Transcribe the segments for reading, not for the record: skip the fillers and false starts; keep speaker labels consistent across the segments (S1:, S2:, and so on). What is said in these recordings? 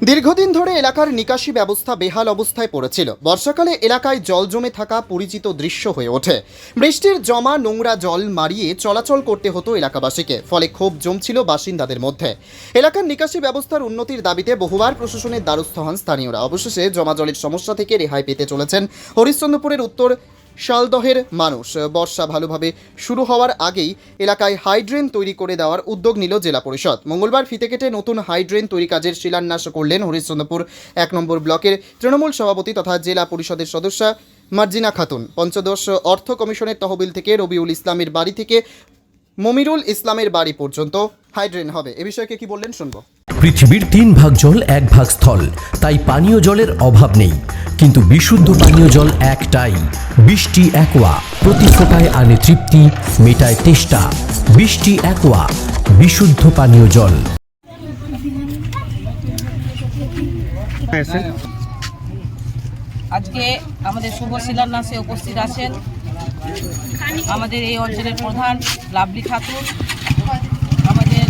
S1: দীর্ঘদিন ধরে এলাকার নিকাশি ব্যবস্থা বেহাল অবস্থায় পড়েছিল। বর্ষাকালে এলাকায় জল জমে থাকা পরিচিত দৃশ্য হয়ে ওঠে। বৃষ্টির জমা নোংরা জল মারিয়ে চলাচল করতে হতো এলাকাবাসীকে, ফলে ক্ষোভ জমছিল বাসিন্দাদের মধ্যে। এলাকার নিকাশি ব্যবস্থার উন্নতির দাবিতে বহুবার প্রশাসনের দ্বারস্থ হন স্থানীয়রা। অবশেষে জমা জলের সমস্যা থেকে রেহাই পেতে চলেছেন হরিশ্চন্দ্রপুরের উত্তর শালদহের মানুষ। বর্ষা ভালোভাবে শুরু হওয়ার আগেই এলাকায় হাইড্রেন তৈরি করে দেওয়ার উদ্যোগ নিল জেলা পরিষদ। মঙ্গলবার ফিতে কেটে নতুন হাইড্রেন তৈরি কাজের শিলান্যাস করলেন হরিশ্চন্দ্রপুর 1 নম্বর ব্লকের তৃণমূল সভাপতি তথা জেলা পরিষদের সদস্যা মার্জিনা খাতুন। পঞ্চদশ অর্থ কমিশনের তহবিল থেকে রবিউল ইসলামের বাড়ি থেকে মমিরুল ইসলামের বাড়ি পর্যন্ত হাইড্রেন হবে। এ বিষয়ে কি বললেন শুনবো।
S2: পৃথিবীর 3 ভাগ জল 1 ভাগ স্থল, তাই পানীয় জলের অভাব নেই। কিন্তু বিশুদ্ধ পানীয় জল একটাই, বৃষ্টি অ্যাকোয়া। প্রতি ফোঁটায় আনে তৃপ্তি, মেটায় তেষ্টা। বৃষ্টি অ্যাকোয়া, বিশুদ্ধ পানীয় জল।
S3: আজকে আমাদের শুভ শিলান্যাসে উপস্থিত আছেন আমাদের এই অঞ্চলের প্রধান লাভলি খাতুন, আমাদের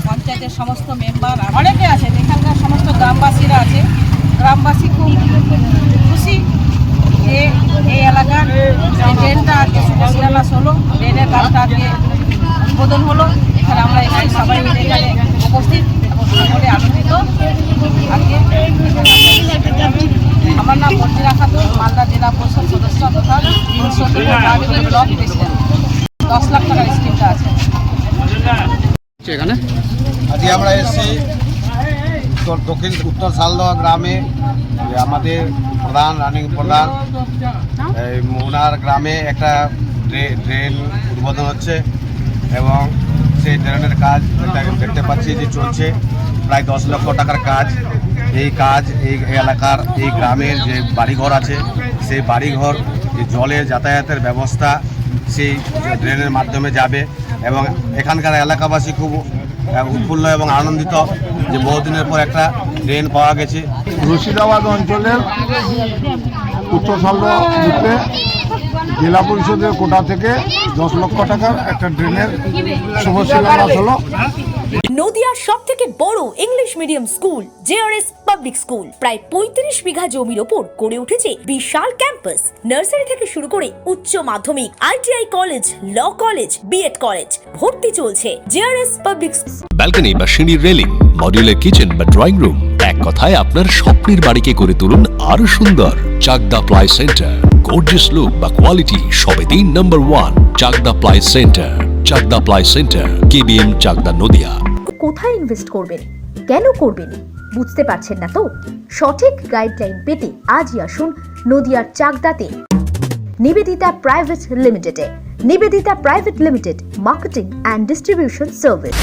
S3: পঞ্চায়েতের সমস্ত মেম্বার, অনেকে আছেন, এখানকার সমস্ত গ্রামবাসীরা আছে। গ্রামবাসী খুব খুশি যে এই এলাকার যে ড্রেনটা আজকে শুভ শিলান্যাস হলো, ড্রেনের কাজটা আজকে উদ্বোধন হলো। এখানে আমরা এখানে সবাই মিলে এখানে উপস্থিত এবং সকলে আনন্দিত। আজকে আমার নাম মার্জিনা খাতুন, মালদা জেলা পরিষদ সদস্য তথা ব্লক প্রেসিডেন্ট। 10 লাখ টাকার স্কিমটা আছে
S4: এখানে। আজকে আমরা এসেছি উত্তর শালদহ গ্রামে। আমাদের প্রধান রানিং প্রধান ওনার গ্রামে একটা ড্রেন উদ্বোধন হচ্ছে এবং সেই ড্রেনের কাজ দেখতে পাচ্ছি যে চলছে। প্রায় 10 লক্ষ টাকার কাজ। এই কাজ এই এলাকার এই গ্রামের যে বাড়িঘর আছে, সেই বাড়িঘর জলের যাতায়াতের ব্যবস্থা সেই ড্রেনের মাধ্যমে যাবে এবং এখানকার এলাকাবাসী খুব উৎফুল্ল এবং আনন্দিত যে বহুদিনের পর একটা ড্রেন পাওয়া গেছে।
S5: মুর্শিদাবাদ অঞ্চলের উত্তর শালদহ বুথে জেলা পরিষদের কোটা থেকে 10 লক্ষ টাকার একটা ড্রেনের শুভ শিলান্যাস হলো।
S6: নদিয়ার সবথেকে বড় English medium school JRS public school প্রায় 35 বিঘা জমির ওপর গড়ে উঠেছে বিশাল ক্যাম্পাস। নার্সারি থেকে শুরু করে উচ্চ মাধ্যমিক, ITI college, law college, B Ed college, ভর্তি চলছে জেআরএস পাবলিক।
S7: ব্যালকনি বা সিঁড়ির রেলিং, মডিউলার কিচেন বা ড্রয়িং রুম, এক কথায় আপনার স্বপ্নের বাড়িকে করে তুলুন আরো সুন্দর। Chakdah ply centre, gorgeous look বা কোয়ালিটি সবে 3 নম্বর 1 Chakdah ply centre. Chakdah ply centre, KBM, Chakdah, Nadia.
S6: কোথায় ইনভেস্ট করবেন, কেন করবেন বুঝতে পারছেন না তো? সঠিক গাইডলাইন পেতে আজই আসুন নদিয়ার চাকদাতে নিবেদিতা প্রাইভেট লিমিটেডে। Nivedita private limited, marketing and distribution service.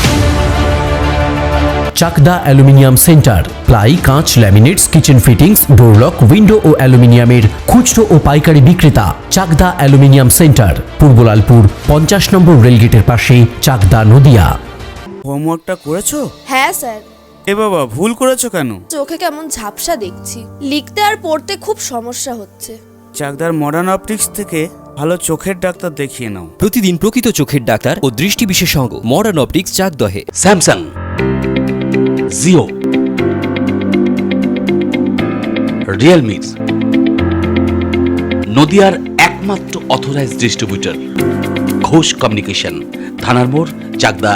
S2: Chakdah aluminium centre, ply, কাঁচ, laminates, kitchen fittings, door lock, window ও অ্যালুমিনিয়ামের খুচরো ও পাইকারি বিক্রেতা। চাকদা অ্যালুমিনিয়াম সেন্টার, পূর্ব লালপুর 50 নম্বর রেলগেটের পাশে, চাকদা, নদিয়া।
S8: হোমওয়ার্কটা করেছো?
S9: হ্যাঁ স্যার।
S8: এ বাবা, ভুল করেছো কেন?
S9: চোখে কেমন ঝাপসা দেখছি, লিখতে আর পড়তে খুব সমস্যা হচ্ছে।
S8: চাকদার মডার্ন অপটিক্স থেকে ভালো চোখের ডাক্তার দেখিয়ে নাও।
S10: প্রতিদিন প্রকৃত চোখের ডাক্তার ও দৃষ্টি বিশেষজ্ঞ মডার্ন অপটিক্স, চাকদহে।
S11: স্যামসাং, জিও, রিয়েলমি, নদিয়ার একমাত্র অথরাইজড ডিস্ট্রিবিউটর ঘোষ কমিউনিকেশন, থানার মোড়, চাকদা,